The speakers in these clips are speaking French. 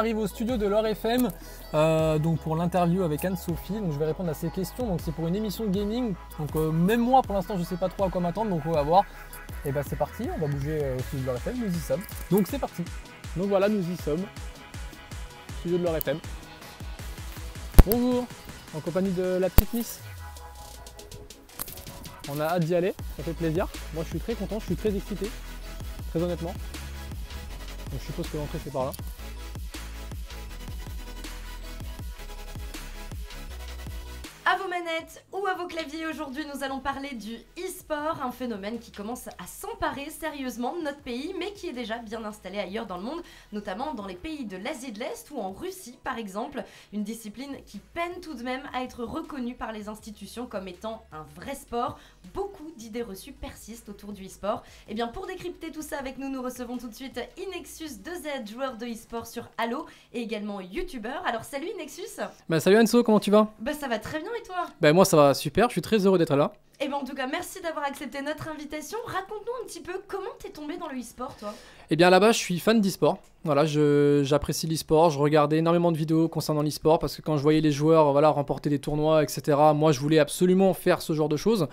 arrive au studio de l'Or FM donc pour l'interview avec Anne-Sophie. Donc je vais répondre à ses questions. Donc c'est pour une émission de gaming. Donc même moi pour l'instant je sais pas trop à quoi m'attendre. Donc on va voir. Et bah c'est parti, on va bouger au studio de l'Or FM, nous y sommes. Donc c'est parti. Donc voilà, nous y sommes. Studio de l'Or FM. Bonjour, en compagnie de la petite Miss. On a hâte d'y aller, ça fait plaisir. Moi je suis très content, je suis très excité, très honnêtement. Donc je suppose que l'entrée c'est par là. À vos manettes ou à vos claviers, aujourd'hui nous allons parler du e-sport, un phénomène qui commence à s'emparer sérieusement de notre pays, mais qui est déjà bien installé ailleurs dans le monde, notamment dans les pays de l'Asie de l'Est ou en Russie par exemple, une discipline qui peine tout de même à être reconnue par les institutions comme étant un vrai sport. Beaucoup d'idées reçues persistent autour du e-sport. Et bien pour décrypter tout ça avec nous, nous recevons tout de suite Inexus2Z, joueur de e-sport sur Halo et également youtubeur. Alors salut Inexus. Bah salut Anso, comment tu vas? Bah ça va très bien et toi? Bah moi ça va super, je suis très heureux d'être là. Et ben en tout cas merci d'avoir accepté notre invitation. Raconte-nous un petit peu comment t'es tombé dans le e-sport toi? Eh bien là-bas je suis fan d'e-sport. Voilà, j'apprécie l'e-sport, je regardais énormément de vidéos concernant l'e-sport parce que quand je voyais les joueurs remporter des tournois, etc. Moi je voulais absolument faire ce genre de choses.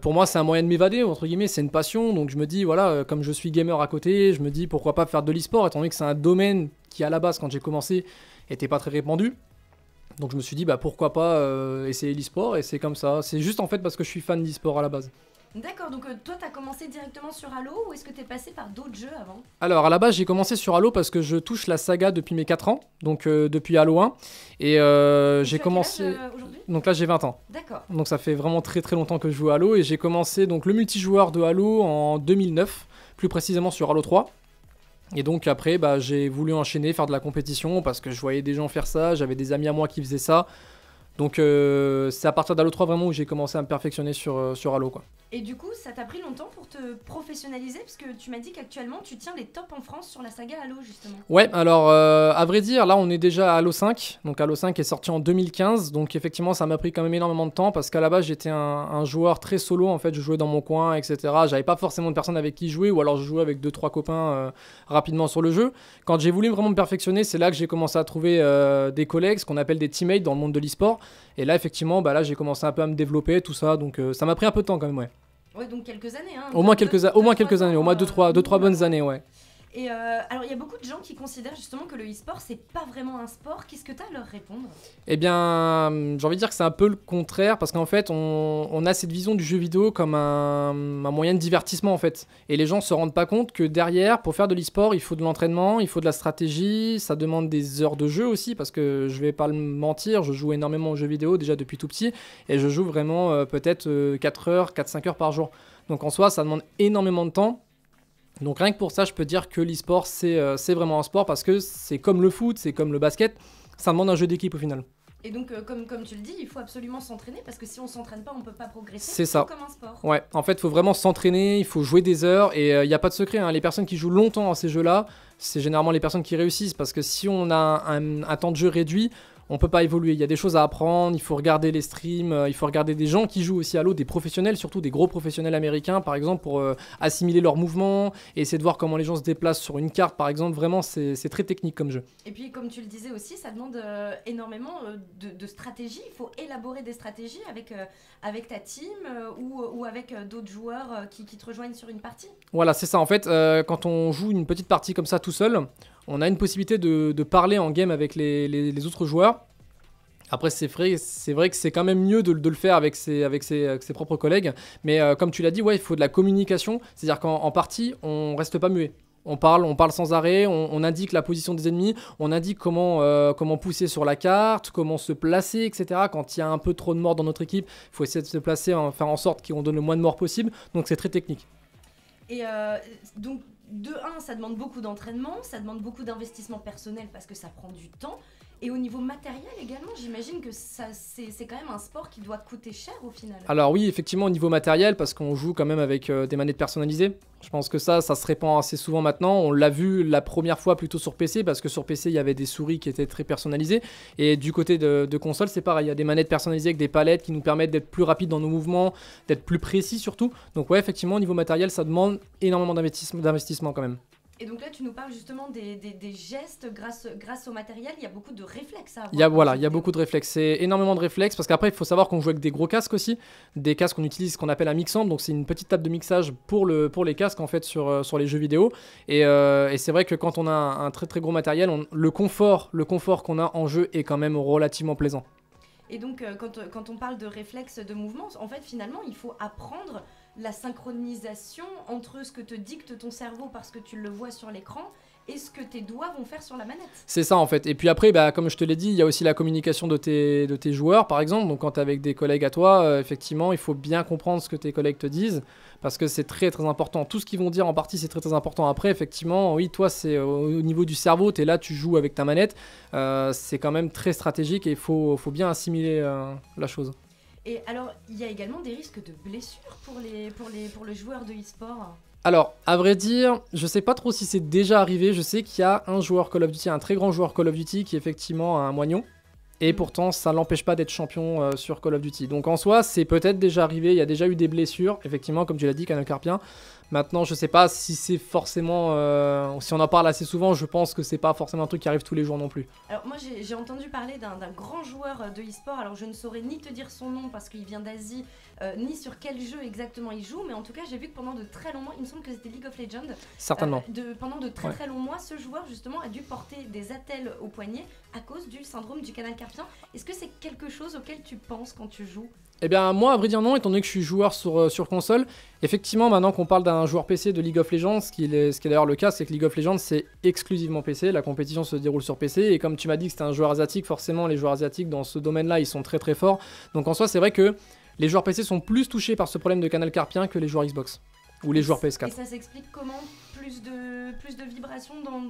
Pour moi c'est un moyen de m'évader entre guillemets, c'est une passion, donc je me dis voilà, comme je suis gamer à côté, je me dis pourquoi pas faire de l'e-sport étant donné que c'est un domaine qui à la base quand j'ai commencé était pas très répandu. Donc je me suis dit bah pourquoi pas essayer l'e-sport et c'est comme ça, c'est juste en fait parce que je suis fan d'e-sport à la base. D'accord, donc toi t'as commencé directement sur Halo ou est-ce que t'es passé par d'autres jeux avant? Alors à la base j'ai commencé sur Halo parce que je touche la saga depuis mes 4 ans, donc depuis Halo 1 et j'ai commencé... aujourd'hui? Donc là j'ai 20 ans. D'accord. Donc ça fait vraiment très très longtemps que je joue à Halo et j'ai commencé donc le multijoueur de Halo en 2009, plus précisément sur Halo 3. Et donc après bah, j'ai voulu enchaîner, faire de la compétition parce que je voyais des gens faire ça, j'avais des amis à moi qui faisaient ça. Donc c'est à partir d'Halo 3 vraiment où j'ai commencé à me perfectionner sur Halo quoi. Et du coup ça t'a pris longtemps pour te professionnaliser parce que tu m'as dit qu'actuellement tu tiens les tops en France sur la saga Halo justement. Ouais alors à vrai dire là on est déjà à Halo 5, donc Halo 5 est sorti en 2015, donc effectivement ça m'a pris quand même énormément de temps parce qu'à la base j'étais un joueur très solo en fait, je jouais dans mon coin etc, j'avais pas forcément de personnes avec qui jouer ou alors je jouais avec 2-3 copains rapidement sur le jeu. Quand j'ai voulu vraiment me perfectionner c'est là que j'ai commencé à trouver des collègues, ce qu'on appelle des teammates dans le monde de l'e-sport. Et là, effectivement, bah là, j'ai commencé un peu à me développer, tout ça. Donc, ça m'a pris un peu de temps quand même, ouais. Ouais, donc quelques années, hein. Au moins quelques années, au moins 2-3 bonnes années, ouais. Et alors, il y a beaucoup de gens qui considèrent justement que le e-sport, c'est pas vraiment un sport. Qu'est-ce que tu as à leur répondre? Eh bien, j'ai envie de dire que c'est un peu le contraire, parce qu'en fait, on a cette vision du jeu vidéo comme un moyen de divertissement, en fait. Et les gens se rendent pas compte que derrière, pour faire de l'e-sport, il faut de l'entraînement, il faut de la stratégie, ça demande des heures de jeu aussi, parce que je vais pas le mentir, je joue énormément aux jeux vidéo déjà depuis tout petit, et je joue vraiment peut-être 4-5 heures par jour. Donc en soi, ça demande énormément de temps. Donc rien que pour ça, je peux dire que l'e-sport, c'est vraiment un sport parce que c'est comme le foot, c'est comme le basket, ça demande un jeu d'équipe au final. Et donc, comme tu le dis, il faut absolument s'entraîner parce que si on s'entraîne pas, on peut pas progresser. C'est ça. Comme un sport. Ouais, en fait, il faut vraiment s'entraîner, il faut jouer des heures et il n'y a pas de secret. Hein. Les personnes qui jouent longtemps à ces jeux-là, c'est généralement les personnes qui réussissent parce que si on a un temps de jeu réduit, on peut pas évoluer, il y a des choses à apprendre, il faut regarder les streams, il faut regarder des gens qui jouent aussi à Halo, des professionnels, surtout des gros professionnels américains par exemple pour assimiler leurs mouvements et essayer de voir comment les gens se déplacent sur une carte par exemple, vraiment c'est très technique comme jeu. Et puis comme tu le disais aussi, ça demande énormément de stratégie, il faut élaborer des stratégies avec ta team ou avec d'autres joueurs qui te rejoignent sur une partie. Voilà c'est ça en fait, quand on joue une petite partie comme ça tout seul, on a une possibilité de parler en game avec les autres joueurs. Après, c'est vrai que c'est quand même mieux de le faire avec ses propres collègues. Mais comme tu l'as dit, ouais, il faut de la communication. C'est-à-dire qu'en partie, on reste pas muet. On parle sans arrêt, on indique la position des ennemis, on indique comment pousser sur la carte, comment se placer, etc. Quand il y a un peu trop de morts dans notre équipe, il faut essayer de se placer, faire en sorte qu'on donne le moins de morts possible. Donc c'est très technique. Et donc, de 1, ça demande beaucoup d'entraînement, ça demande beaucoup d'investissement personnel parce que ça prend du temps. Et au niveau matériel également, j'imagine que c'est quand même un sport qui doit coûter cher au final. Alors oui, effectivement, au niveau matériel, parce qu'on joue quand même avec des manettes personnalisées. Je pense que ça se répand assez souvent maintenant. On l'a vu la première fois plutôt sur PC, parce que sur PC, il y avait des souris qui étaient très personnalisées. Et du côté de console, c'est pareil. Il y a des manettes personnalisées avec des palettes qui nous permettent d'être plus rapides dans nos mouvements, d'être plus précis surtout. Donc ouais, effectivement, au niveau matériel, ça demande énormément d'investissement quand même. Et donc là, tu nous parles justement des gestes grâce au matériel. Il y a beaucoup de réflexes à avoir. Il y a beaucoup de réflexes. C'est énormément de réflexes parce qu'après, il faut savoir qu'on joue avec des gros casques aussi. Des casques qu'on utilise, ce qu'on appelle un mixamp. Donc, c'est une petite table de mixage pour les casques en fait sur les jeux vidéo. Et c'est vrai que quand on a un très très gros matériel, le confort qu'on a en jeu est quand même relativement plaisant. Et donc, quand on parle de réflexes de mouvement, en fait, finalement, il faut apprendre la synchronisation entre ce que te dicte ton cerveau parce que tu le vois sur l'écran et ce que tes doigts vont faire sur la manette. C'est ça en fait. Et puis après, comme je te l'ai dit, il y a aussi la communication de tes joueurs par exemple. Donc quand tu es avec des collègues à toi, effectivement, il faut bien comprendre ce que tes collègues te disent parce que c'est très très important. Tout ce qu'ils vont dire en partie, c'est très très important. Après, effectivement, oui, toi, c'est au niveau du cerveau, tu es là, tu joues avec ta manette. C'est quand même très stratégique et il faut bien assimiler la chose. Et alors, il y a également des risques de blessures pour le joueur de e-sport. Alors, à vrai dire, je sais pas trop si c'est déjà arrivé. Je sais qu'il y a un joueur Call of Duty, un très grand joueur Call of Duty qui effectivement a un moignon. Et pourtant, ça l'empêche pas d'être champion sur Call of Duty. Donc en soi, c'est peut-être déjà arrivé. Il y a déjà eu des blessures, effectivement, comme tu l'as dit, Canal Carpien. Maintenant, je sais pas si c'est forcément... si on en parle assez souvent, je pense que c'est pas forcément un truc qui arrive tous les jours non plus. Alors moi, j'ai entendu parler d'un grand joueur de e-sport. Alors je ne saurais ni te dire son nom parce qu'il vient d'Asie, ni sur quel jeu exactement il joue. Mais en tout cas, j'ai vu que pendant de très longs mois, il me semble que c'était League of Legends. Certainement. Pendant de très très longs mois, ce joueur justement a dû porter des attelles au poignet à cause du syndrome du canal carpien. Est-ce que c'est quelque chose auquel tu penses quand tu joues ? Eh bien moi à vrai dire non, étant donné que je suis joueur sur console, effectivement maintenant qu'on parle d'un joueur PC de League of Legends, ce qui est d'ailleurs le cas, c'est que League of Legends c'est exclusivement PC, la compétition se déroule sur PC, et comme tu m'as dit que c'était un joueur asiatique, forcément les joueurs asiatiques dans ce domaine-là ils sont très très forts, donc en soi c'est vrai que les joueurs PC sont plus touchés par ce problème de canal carpien que les joueurs Xbox, ou les joueurs PS4. Et ça s'explique comment ? Plus de vibrations dans...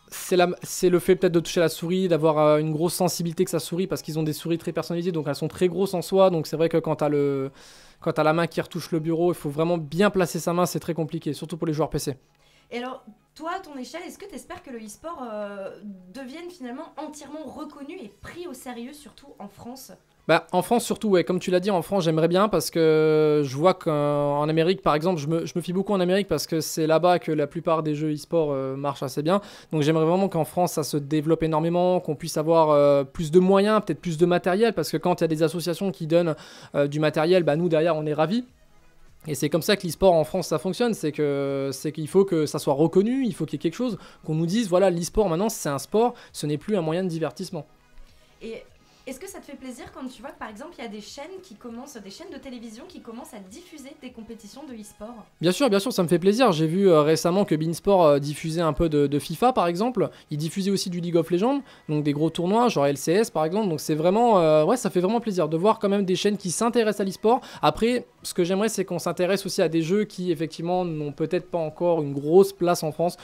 C'est le fait peut-être de toucher la souris, d'avoir une grosse sensibilité que sa souris, parce qu'ils ont des souris très personnalisées, donc elles sont très grosses en soi, donc c'est vrai que quand t'as la main qui retouche le bureau, il faut vraiment bien placer sa main, c'est très compliqué, surtout pour les joueurs PC. Et alors, toi, à ton échelle, est-ce que tu espères que le e-sport devienne finalement entièrement reconnu et pris au sérieux, surtout en France ? En France surtout, ouais, comme tu l'as dit, en France j'aimerais bien parce que je vois qu'en Amérique par exemple, je me fie beaucoup en Amérique parce que c'est là-bas que la plupart des jeux e-sport marchent assez bien. Donc j'aimerais vraiment qu'en France ça se développe énormément, qu'on puisse avoir plus de moyens, peut-être plus de matériel, parce que quand il y a des associations qui donnent du matériel, nous derrière on est ravis. Et c'est comme ça que l'e-sport en France ça fonctionne, c'est qu'il faut que ça soit reconnu, il faut qu'il y ait quelque chose, qu'on nous dise voilà l'e-sport maintenant c'est un sport, ce n'est plus un moyen de divertissement. Et est-ce que ça te fait plaisir quand tu vois que par exemple il y a des chaînes de télévision qui commencent à diffuser des compétitions de e-sport ? Bien sûr, ça me fait plaisir. J'ai vu récemment que beIN Sport diffusait un peu de FIFA par exemple. Il diffusait aussi du League of Legends, donc des gros tournois, genre LCS par exemple. Donc c'est vraiment, ça fait vraiment plaisir de voir quand même des chaînes qui s'intéressent à l'e-sport. Après, ce que j'aimerais c'est qu'on s'intéresse aussi à des jeux qui effectivement n'ont peut-être pas encore une grosse place en France.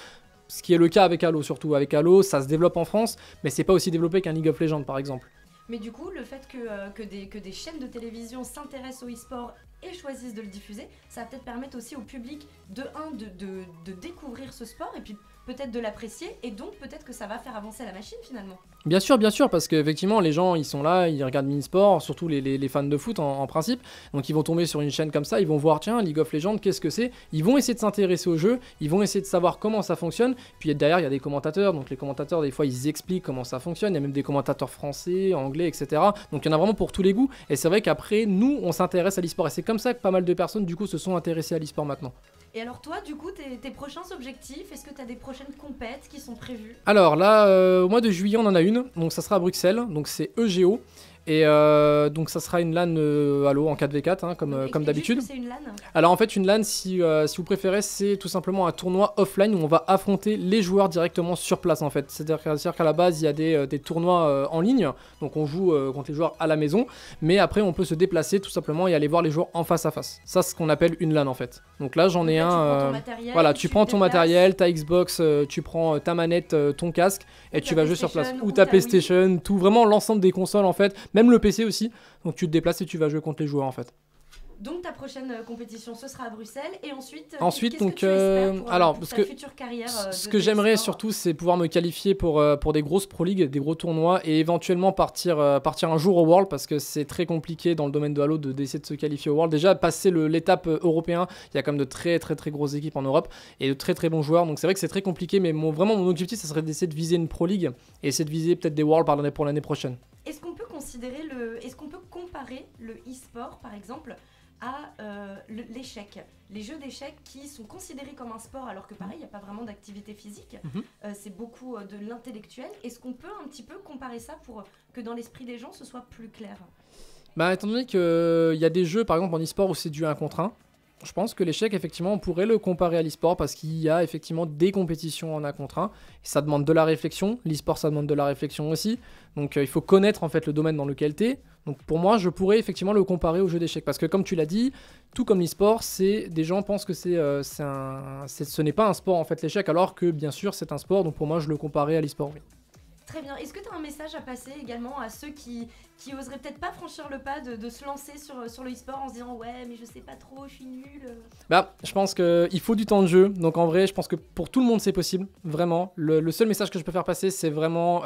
Ce qui est le cas avec Halo surtout. Avec Halo, ça se développe en France, mais c'est pas aussi développé qu'un League of Legends par exemple. Mais du coup, le fait que des chaînes de télévision s'intéressent au e-sport et choisissent de le diffuser, ça va peut-être permettre aussi au public de découvrir ce sport et puis peut-être de l'apprécier, et donc peut-être que ça va faire avancer la machine finalement. Bien sûr, parce qu'effectivement les gens ils sont là, ils regardent beIN Sport, surtout les fans de foot en principe, donc ils vont tomber sur une chaîne comme ça, ils vont voir tiens League of Legends qu'est-ce que c'est, ils vont essayer de s'intéresser au jeu, ils vont essayer de savoir comment ça fonctionne, puis derrière il y a des commentateurs, donc les commentateurs des fois ils expliquent comment ça fonctionne, il y a même des commentateurs français, anglais, etc. Donc il y en a vraiment pour tous les goûts, et c'est vrai qu'après nous on s'intéresse à l'e-sport, et c'est comme ça que pas mal de personnes du coup se sont intéressées à l'e-sport maintenant. Et alors toi, du coup, tes prochains objectifs, est-ce que tu as des prochaines compètes qui sont prévues ? Alors là, au mois de juillet, on en a une, donc ça sera à Bruxelles, donc c'est EGO. Et donc ça sera une LAN Halo en 4v4 hein, comme d'habitude. C'est une LAN ? Alors en fait une LAN si vous préférez c'est tout simplement un tournoi offline où on va affronter les joueurs directement sur place en fait. C'est-à-dire qu'à la base il y a des tournois en ligne, donc on joue contre les joueurs à la maison, mais après on peut se déplacer tout simplement et aller voir les joueurs en face à face. Ça c'est ce qu'on appelle une LAN en fait. Donc là j'en ai un. Voilà, tu prends ton matériel, ta Xbox, tu prends ta manette, ton casque et tu vas jouer sur place. Ou ta PlayStation, tout vraiment l'ensemble des consoles en fait. Même le PC aussi, donc tu te déplaces et tu vas jouer contre les joueurs en fait. Donc ta prochaine compétition, ce sera à Bruxelles. Et ensuite, ensuite qu'est-ce donc, que tu espères pour, alors, pour parce ta que future carrière ce que j'aimerais surtout, c'est pouvoir me qualifier pour des grosses Pro League, des gros tournois, et éventuellement partir un jour au World, parce que c'est très compliqué dans le domaine de Halo d'essayer de se qualifier au World. Déjà, passer l'étape européen, il y a quand même de très grosses équipes en Europe, et de très bons joueurs, donc c'est vrai que c'est très compliqué, mais vraiment mon objectif, ça serait d'essayer de viser une Pro League, et essayer de viser peut-être des Worlds pour l'année prochaine. Est-ce qu'on peut comparer le e-sport, par exemple, à l'échec, les jeux d'échecs qui sont considérés comme un sport alors que pareil, il n'y a pas vraiment d'activité physique, c'est beaucoup de l'intellectuel. Est-ce qu'on peut un petit peu comparer ça pour que dans l'esprit des gens ce soit plus clair? Étant donné qu'il y a des jeux par exemple en e-sport où c'est du 1 contre 1, je pense que l'échec, effectivement, on pourrait le comparer à l'e-sport parce qu'il y a effectivement des compétitions en 1 contre 1. Et ça demande de la réflexion. L'e-sport, ça demande de la réflexion aussi. Donc, il faut connaître en fait le domaine dans lequel tu es. Donc, pour moi, je pourrais effectivement le comparer au jeu d'échecs. Parce que, comme tu l'as dit, tout comme l'e-sport, des gens pensent que ce n'est pas un sport en fait l'échec, alors que bien sûr, c'est un sport. Donc, pour moi, je le comparais à l'e-sport. Oui. Très bien. Est-ce que tu as un message à passer également à ceux qui oseraient peut-être pas franchir le pas de se lancer sur le e-sport en se disant ouais mais je sais pas trop, je suis nul? Je pense qu'il faut du temps de jeu. Donc en vrai, je pense que pour tout le monde c'est possible. Vraiment. Le seul message que je peux faire passer, c'est vraiment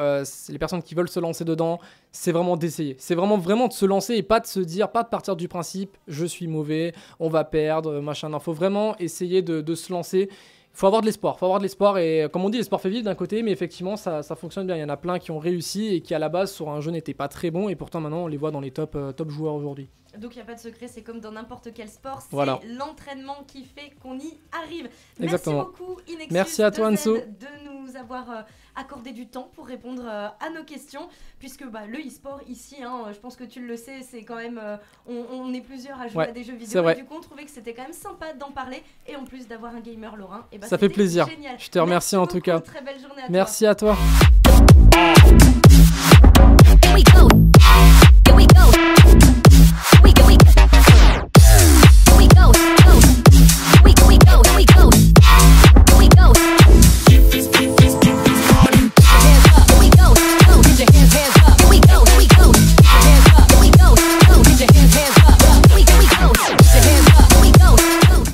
les personnes qui veulent se lancer dedans, c'est vraiment d'essayer. C'est vraiment de se lancer et pas de se dire, pas de partir du principe je suis mauvais, on va perdre, machin. Non, faut vraiment essayer de se lancer. Faut avoir de l'espoir et comme on dit, l'espoir fait vivre d'un côté, mais effectivement ça fonctionne bien. Il y en a plein qui ont réussi et qui à la base sur un jeu n'étaient pas très bons et pourtant maintenant on les voit dans les top joueurs aujourd'hui. Donc il n'y a pas de secret, c'est comme dans n'importe quel sport, c'est voilà. L'entraînement qui fait qu'on y arrive. Exactement. Merci beaucoup Inexus. Merci à toi Anso de nous avoir accordé du temps pour répondre à nos questions, puisque le e-sport ici, je pense que tu le sais, c'est quand même, on est plusieurs à jouer à des jeux vidéo, et du coup on trouvait que c'était quand même sympa d'en parler, et en plus d'avoir un gamer lorrain, et ça fait plaisir. Génial. Je te remercie en tout cas. Très belle journée à toi. Merci à toi.